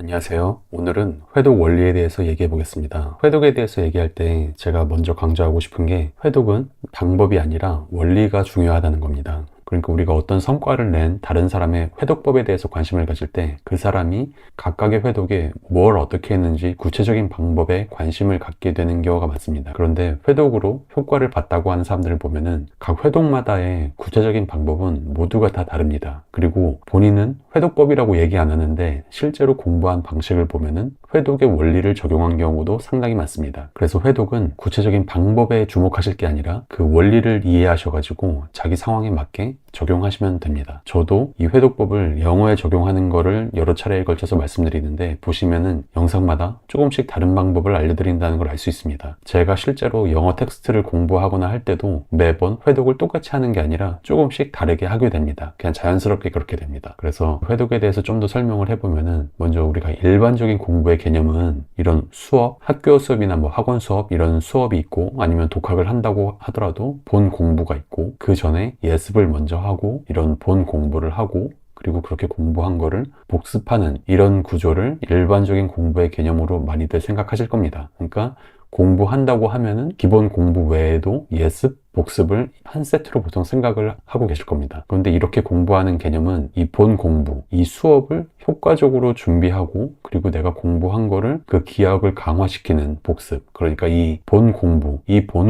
안녕하세요. 오늘은 회독 원리에 대해서 얘기해 보겠습니다. 회독에 대해서 얘기할 때 제가 먼저 강조하고 싶은 게 회독은 방법이 아니라 원리가 중요하다는 겁니다. 그러니까 우리가 어떤 성과를 낸 다른 사람의 회독법에 대해서 관심을 가질 때 그 사람이 각각의 회독에 뭘 어떻게 했는지 구체적인 방법에 관심을 갖게 되는 경우가 많습니다. 그런데 회독으로 효과를 봤다고 하는 사람들을 보면은 각 회독마다의 구체적인 방법은 모두가 다 다릅니다. 그리고 본인은 회독법이라고 얘기 안 하는데 실제로 공부한 방식을 보면은 회독의 원리를 적용한 경우도 상당히 많습니다. 그래서 회독은 구체적인 방법에 주목하실 게 아니라 그 원리를 이해하셔가지고 자기 상황에 맞게 적용하시면 됩니다. 저도 이 회독법을 영어에 적용하는 거를 여러 차례에 걸쳐서 말씀드리는데 보시면은 영상마다 조금씩 다른 방법을 알려드린다는 걸 알 수 있습니다. 제가 실제로 영어 텍스트를 공부하거나 할 때도 매번 회독을 똑같이 하는 게 아니라 조금씩 다르게 하게 됩니다. 그냥 자연스럽게 그렇게 됩니다. 그래서 회독에 대해서 좀 더 설명을 해보면은 먼저 우리가 일반적인 공부의 개념은 이런 수업, 학교 수업이나 뭐 학원 수업 이런 수업이 있고 아니면 독학을 한다고 하더라도 본 공부가 있고 그 전에 예습을 먼저 하고 이런 본 공부를 하고 그리고 그렇게 공부한 거를 복습하는 이런 구조를 일반적인 공부의 개념으로 많이들 생각하실 겁니다. 그러니까 공부한다고 하면은 기본 공부 외에도 예습, 복습을 한 세트로 보통 생각을 하고 계실 겁니다. 그런데 이렇게 공부하는 개념은 이 본 공부, 이 수업을 효과적으로 준비하고 그리고 내가 공부한 거를 그 기억을 강화시키는 복습, 그러니까 이 본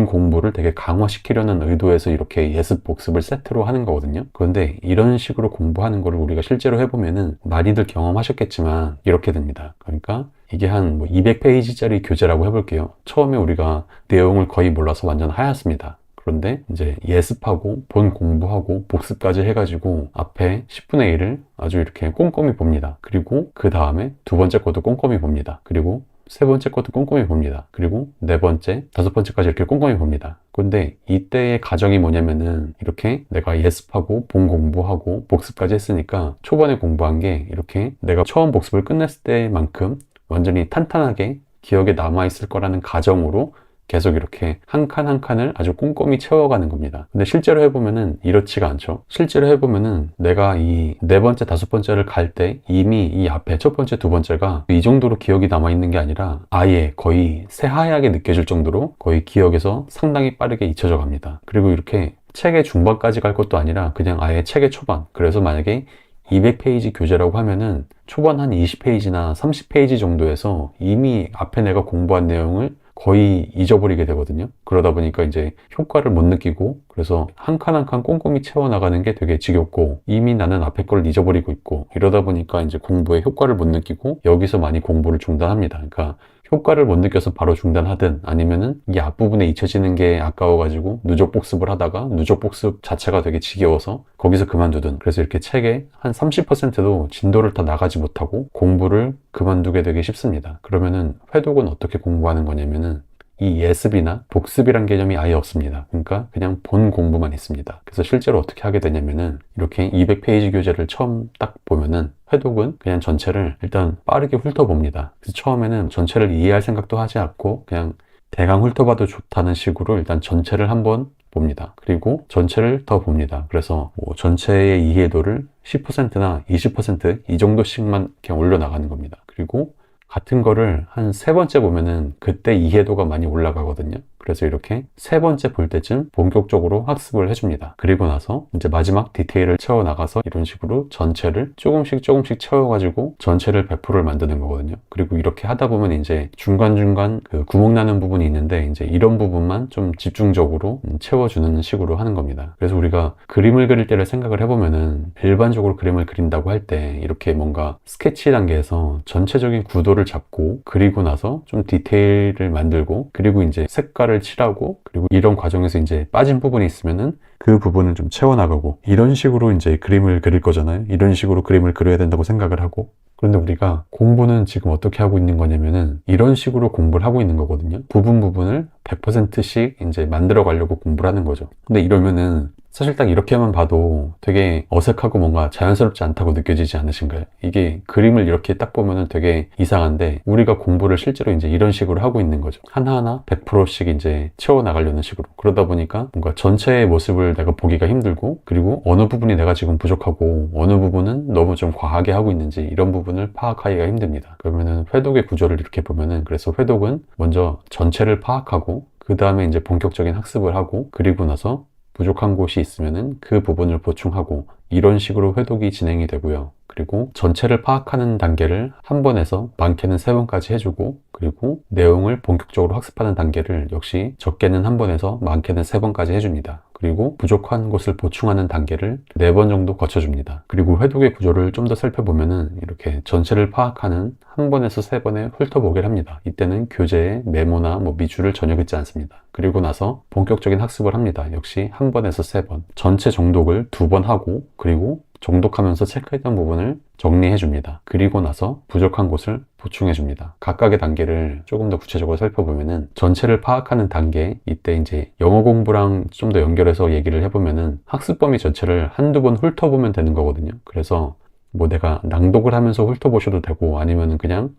공부를 되게 강화시키려는 의도에서 이렇게 예습, 복습을 세트로 하는 거거든요. 그런데 이런 식으로 공부하는 거를 우리가 실제로 해보면은 많이들 경험하셨겠지만 이렇게 됩니다. 그러니까 이게 한 200페이지짜리 교재라고 해볼게요. 처음에 우리가 내용을 거의 몰라서 완전 하얗습니다. 그런데 이제 예습하고 본 공부하고 복습까지 해가지고 앞에 10분의 1을 아주 이렇게 꼼꼼히 봅니다. 그리고 그 다음에 두 번째 것도 꼼꼼히 봅니다. 그리고 세 번째 것도 꼼꼼히 봅니다. 그리고 네 번째, 다섯 번째까지 이렇게 꼼꼼히 봅니다. 근데 이때의 과정이 뭐냐면은 이렇게 내가 예습하고 본 공부하고 복습까지 했으니까 초반에 공부한 게 이렇게 내가 처음 복습을 끝냈을 때만큼 완전히 탄탄하게 기억에 남아있을 거라는 가정으로 계속 이렇게 한 칸 한 칸을 아주 꼼꼼히 채워가는 겁니다. 근데 실제로 해보면은 이렇지가 않죠. 실제로 해보면은 내가 이 네 번째, 다섯 번째를 갈 때 이미 이 앞에 첫 번째, 두 번째가 이 정도로 기억이 남아있는 게 아니라 아예 거의 새하얗게 느껴질 정도로 거의 기억에서 상당히 빠르게 잊혀져 갑니다. 그리고 이렇게 책의 중반까지 갈 것도 아니라 그냥 아예 책의 초반. 그래서 만약에 200페이지 교재라고 하면은 초반 한 20페이지나 30페이지 정도에서 이미 앞에 내가 공부한 내용을 거의 잊어버리게 되거든요. 그러다 보니까 이제 효과를 못 느끼고 그래서 한 칸 한 칸 꼼꼼히 채워나가는 게 되게 지겹고 이미 나는 앞에 걸 잊어버리고 있고 이러다 보니까 이제 공부에 효과를 못 느끼고 여기서 많이 공부를 중단합니다. 그러니까 효과를 못 느껴서 바로 중단하든 아니면은 이 앞부분에 잊혀지는 게 아까워가지고 누적 복습을 하다가 누적 복습 자체가 되게 지겨워서 거기서 그만두든 그래서 이렇게 책의 한 30%도 진도를 다 나가지 못하고 공부를 그만두게 되기 쉽습니다. 그러면은 회독은 어떻게 공부하는 거냐면은 이 예습이나 복습이란 개념이 아예 없습니다. 그러니까 그냥 본 공부만 있습니다. 그래서 실제로 어떻게 하게 되냐면은 이렇게 200페이지 교재를 처음 딱 보면은 회독은 그냥 전체를 일단 빠르게 훑어봅니다. 그래서 처음에는 전체를 이해할 생각도 하지 않고 그냥 대강 훑어봐도 좋다는 식으로 일단 전체를 한번 봅니다. 그리고 전체를 더 봅니다. 그래서 뭐 전체의 이해도를 10%나 20%이 정도씩만 그냥 올려나가는 겁니다. 그리고 같은 거를 한 세 번째 보면은 그때 이해도가 많이 올라가거든요. 그래서 이렇게 세 번째 볼 때쯤 본격적으로 학습을 해줍니다. 그리고 나서 이제 마지막 디테일을 채워나가서 이런 식으로 전체를 조금씩 채워가지고 전체를 100%를 만드는 거거든요. 그리고 이렇게 하다 보면 이제 중간중간 그 구멍 나는 부분이 있는데 이제 이런 부분만 좀 집중적으로 채워주는 식으로 하는 겁니다. 그래서 우리가 그림을 그릴 때를 생각을 해보면은 일반적으로 그림을 그린다고 할 때 이렇게 뭔가 스케치 단계에서 전체적인 구도를 잡고 그리고 나서 좀 디테일을 만들고 그리고 이제 색깔을 칠하고 그리고 이런 과정에서 이제 빠진 부분이 있으면은 그 부분을 좀 채워나가고 이런 식으로 이제 그림을 그릴 거잖아요. 이런 식으로 그림을 그려야 된다고 생각을 하고 그런데 우리가 공부는 지금 어떻게 하고 있는 거냐면은 이런 식으로 공부를 하고 있는 거거든요. 부분을 100%씩 이제 만들어 가려고 공부를 하는 거죠. 근데 이러면은 사실 딱 이렇게만 봐도 되게 어색하고 뭔가 자연스럽지 않다고 느껴지지 않으신가요? 이게 그림을 이렇게 딱 보면은 되게 이상한데 우리가 공부를 실제로 이제 이런 식으로 하고 있는 거죠. 하나하나 100%씩 이제 채워나가려는 식으로. 그러다 보니까 뭔가 전체의 모습을 내가 보기가 힘들고, 그리고 어느 부분이 내가 지금 부족하고 어느 부분은 너무 좀 과하게 하고 있는지 이런 부분을 파악하기가 힘듭니다. 그러면은 회독의 구조를 이렇게 보면은, 그래서 회독은 먼저 전체를 파악하고 그 다음에 이제 본격적인 학습을 하고, 그리고 나서 부족한 곳이 있으면은 그 부분을 보충하고, 이런 식으로 회독이 진행이 되고요. 그리고 전체를 파악하는 단계를 한 번에서 많게는 3번까지 해주고, 그리고 내용을 본격적으로 학습하는 단계를 역시 적게는 한 번에서 많게는 3번까지 해줍니다. 그리고 부족한 곳을 보충하는 단계를 4번 정도 거쳐줍니다. 그리고 회독의 구조를 좀 더 살펴보면은 이렇게 전체를 파악하는 한 번에서 3번의 훑어보기를 합니다. 이때는 교재에 메모나 미주를 전혀 긋지 않습니다. 그리고 나서 본격적인 학습을 합니다. 역시 한 번에서 3번. 전체 정독을 2번 하고, 그리고 정독하면서 체크했던 부분을 정리해 줍니다. 그리고 나서 부족한 곳을 보충해 줍니다. 각각의 단계를 조금 더 구체적으로 살펴보면은, 전체를 파악하는 단계, 이때 이제 영어 공부랑 좀 더 연결해서 얘기를 해보면은 학습 범위 전체를 한두 번 훑어보면 되는 거거든요. 그래서 내가 낭독을 하면서 훑어보셔도 되고, 아니면은 그냥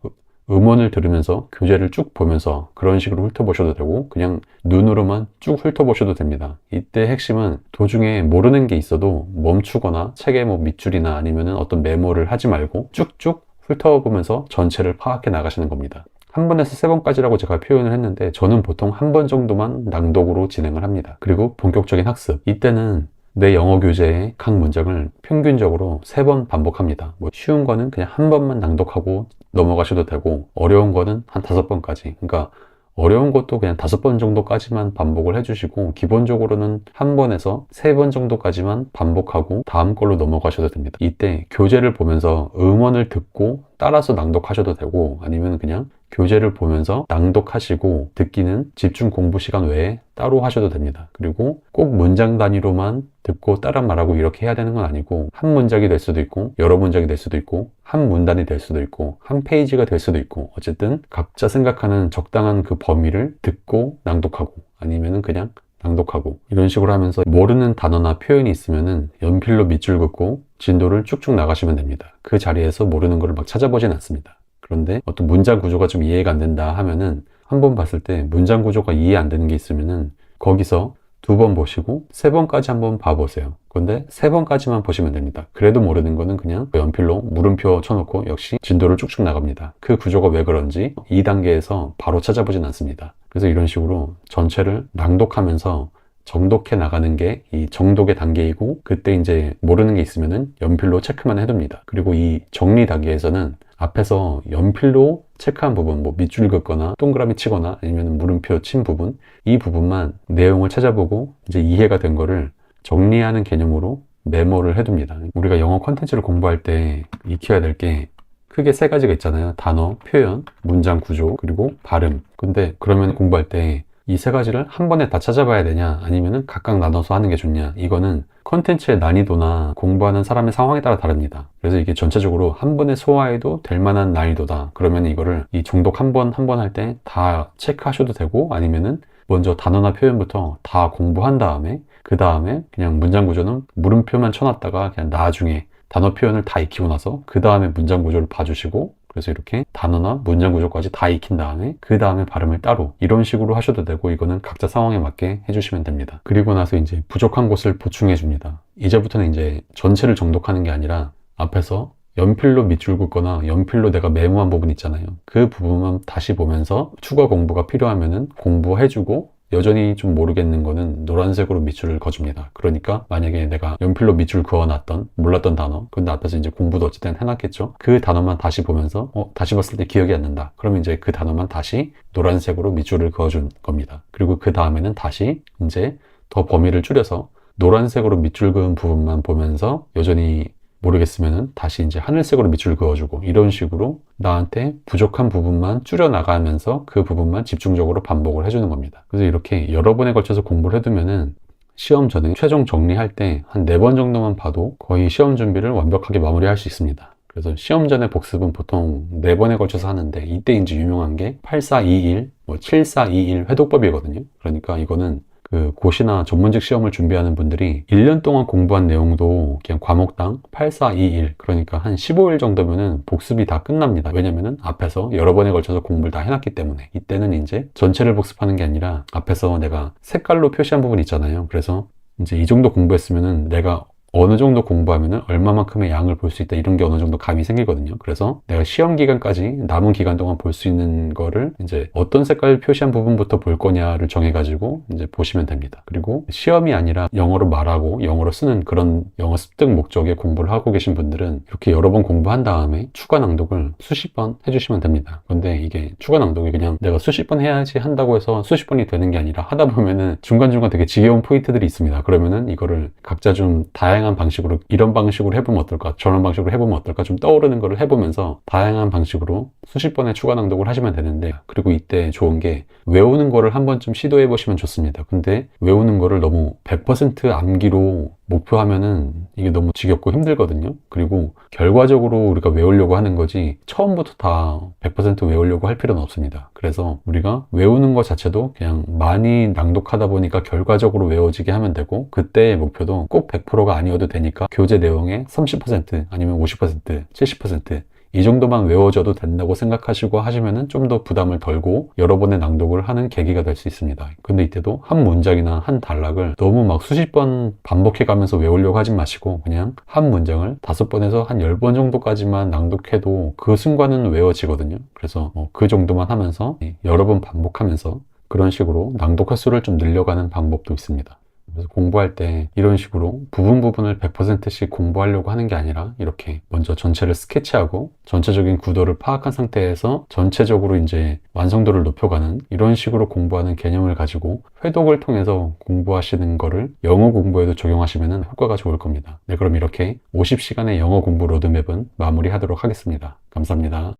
음원을 들으면서 교재를 쭉 보면서 그런 식으로 훑어보셔도 되고, 그냥 눈으로만 쭉 훑어보셔도 됩니다. 이때 핵심은 도중에 모르는 게 있어도 멈추거나 책의 밑줄이나 아니면은 어떤 메모를 하지 말고 쭉쭉 훑어보면서 전체를 파악해 나가시는 겁니다. 한 번에서 3번까지라고 제가 표현을 했는데, 저는 보통 한 번 정도만 낭독으로 진행을 합니다. 그리고 본격적인 학습, 이때는 내 영어 교재의 각 문장을 평균적으로 3번 반복합니다. 쉬운 거는 그냥 한 번만 낭독하고 넘어가셔도 되고, 어려운 거는 한 5번까지. 그러니까 어려운 것도 그냥 5번 정도까지만 반복을 해주시고, 기본적으로는 한 번에서 3번 정도까지만 반복하고 다음 걸로 넘어가셔도 됩니다. 이때 교재를 보면서 음원을 듣고 따라서 낭독하셔도 되고, 아니면 그냥 교재를 보면서 낭독하시고 듣기는 집중 공부 시간 외에 따로 하셔도 됩니다. 그리고 꼭 문장 단위로만 듣고 따라 말하고 이렇게 해야 되는 건 아니고, 한 문장이 될 수도 있고 여러 문장이 될 수도 있고 한 문단이 될 수도 있고 한 페이지가 될 수도 있고, 어쨌든 각자 생각하는 적당한 그 범위를 듣고 낭독하고, 아니면은 그냥 낭독하고, 이런 식으로 하면서 모르는 단어나 표현이 있으면은 연필로 밑줄 긋고 진도를 쭉쭉 나가시면 됩니다. 그 자리에서 모르는 거를 막 찾아보진 않습니다. 그런데 어떤 문장 구조가 좀 이해가 안 된다 하면은, 한번 봤을 때 문장 구조가 이해 안 되는 게 있으면은 거기서 2번 보시고 3번까지 한번 봐보세요. 근데 3번까지만 보시면 됩니다. 그래도 모르는 거는 그냥 연필로 물음표 쳐놓고 역시 진도를 쭉쭉 나갑니다. 그 구조가 왜 그런지 2단계에서 바로 찾아보진 않습니다. 그래서 이런 식으로 전체를 낭독하면서 정독해 나가는 게 이 정독의 단계이고, 그때 이제 모르는 게 있으면은 연필로 체크만 해둡니다. 그리고 이 정리 단계에서는 앞에서 연필로 체크한 부분, 밑줄 긋거나 동그라미 치거나 아니면 물음표 친 부분, 이 부분만 내용을 찾아보고 이제 이해가 된 거를 정리하는 개념으로 메모를 해둡니다. 우리가 영어 콘텐츠를 공부할 때 익혀야 될 게 크게 3가지가 있잖아요. 단어, 표현, 문장 구조, 그리고 발음. 근데 그러면 공부할 때 이 3가지를 한 번에 다 찾아봐야 되냐, 아니면은 각각 나눠서 하는 게 좋냐, 이거는 컨텐츠의 난이도나 공부하는 사람의 상황에 따라 다릅니다. 그래서 이게 전체적으로 한 번에 소화해도 될 만한 난이도다. 그러면 이거를 이 정독 한 번 할 때 다 체크하셔도 되고, 아니면은 먼저 단어나 표현부터 다 공부한 다음에 그 다음에 그냥 문장 구조는 물음표만 쳐놨다가 그냥 나중에 단어 표현을 다 익히고 나서 그 다음에 문장 구조를 봐주시고, 그래서 이렇게 단어나 문장 구조까지 다 익힌 다음에 그 다음에 발음을 따로, 이런 식으로 하셔도 되고, 이거는 각자 상황에 맞게 해주시면 됩니다. 그리고 나서 이제 부족한 곳을 보충해 줍니다. 이제부터는 이제 전체를 정독하는 게 아니라 앞에서 연필로 밑줄 긋거나 연필로 내가 메모한 부분 있잖아요. 그 부분만 다시 보면서 추가 공부가 필요하면은 공부해주고, 여전히 좀 모르겠는 거는 노란색으로 밑줄을 그어줍니다. 그러니까 만약에 내가 연필로 밑줄 그어놨던 몰랐던 단어, 근데 앞에서 이제 공부도 어쨌든 해놨겠죠. 그 단어만 다시 보면서 다시 봤을 때 기억이 안 난다. 그러면 이제 그 단어만 다시 노란색으로 밑줄을 그어준 겁니다. 그리고 그 다음에는 다시 이제 더 범위를 줄여서 노란색으로 밑줄 그은 부분만 보면서 여전히 모르겠으면은 다시 이제 하늘색으로 밑줄 그어주고, 이런 식으로 나한테 부족한 부분만 줄여나가면서 그 부분만 집중적으로 반복을 해주는 겁니다. 그래서 이렇게 여러 번에 걸쳐서 공부를 해두면은 시험 전에 최종 정리할 때 한 4번 정도만 봐도 거의 시험 준비를 완벽하게 마무리할 수 있습니다. 그래서 시험 전에 복습은 보통 4번에 걸쳐서 하는데, 이때 이제 유명한 게 8421, 7421 회독법이거든요. 그러니까 이거는 그 고시나 전문직 시험을 준비하는 분들이 1년 동안 공부한 내용도 그냥 과목당 8, 4, 2, 1 그러니까 한 15일 정도면은 복습이 다 끝납니다. 왜냐면은 앞에서 여러 번에 걸쳐서 공부를 다 해놨기 때문에. 이때는 이제 전체를 복습하는 게 아니라 앞에서 내가 색깔로 표시한 부분 있잖아요. 그래서 이제 이 정도 공부했으면은 내가 어느 정도 공부하면은 얼마만큼의 양을 볼 수 있다 이런 게 어느 정도 감이 생기거든요. 그래서 내가 시험 기간까지 남은 기간 동안 볼 수 있는 거를 이제 어떤 색깔 표시한 부분부터 볼 거냐를 정해가지고 이제 보시면 됩니다. 그리고 시험이 아니라 영어로 말하고 영어로 쓰는 그런 영어 습득 목적의 공부를 하고 계신 분들은 이렇게 여러 번 공부한 다음에 추가 낭독을 수십 번 해주시면 됩니다. 근데 이게 추가 낭독이 그냥 내가 수십 번 해야지 한다고 해서 수십 번이 되는 게 아니라 하다 보면은 중간중간 되게 지겨운 포인트들이 있습니다. 그러면은 이거를 각자 좀 다양한 방식으로 이런 방식으로 해보면 어떨까 저런 방식으로 해보면 어떨까 좀 떠오르는 거를 해보면서 다양한 방식으로 수십 번의 추가 낭독을 하시면 되는데 그리고 이때 좋은 게 외우는 거를 한 번쯤 시도해 보시면 좋습니다. 근데 외우는 거를 너무 100% 암기로 목표하면은 이게 너무 지겹고 힘들거든요. 그리고 결과적으로 우리가 외우려고 하는 거지 처음부터 다 100% 외우려고 할 필요는 없습니다. 그래서 우리가 외우는 것 자체도 그냥 많이 낭독하다 보니까 결과적으로 외워지게 하면 되고 그때의 목표도 꼭 100%가 아니어도 되니까 교재 내용의 30% 아니면 50% 70% 이 정도만 외워져도 된다고 생각하시고 하시면은 좀 더 부담을 덜고 여러 번의 낭독을 하는 계기가 될 수 있습니다. 근데 이때도 한 문장이나 한 단락을 너무 막 수십 번 반복해 가면서 외우려고 하지 마시고 그냥 한 문장을 5번에서 한 10번 정도까지만 낭독해도 그 순간은 외워지거든요. 그래서 그 정도만 하면서 여러 번 반복하면서 그런 식으로 낭독 횟수를 좀 늘려가는 방법도 있습니다. 그래서 공부할 때 이런 식으로 부분을 100%씩 공부하려고 하는 게 아니라 이렇게 먼저 전체를 스케치하고 전체적인 구도를 파악한 상태에서 전체적으로 이제 완성도를 높여가는 이런 식으로 공부하는 개념을 가지고 회독을 통해서 공부하시는 거를 영어 공부에도 적용하시면 효과가 좋을 겁니다. 네, 그럼 이렇게 50시간의 영어 공부 로드맵은 마무리하도록 하겠습니다. 감사합니다.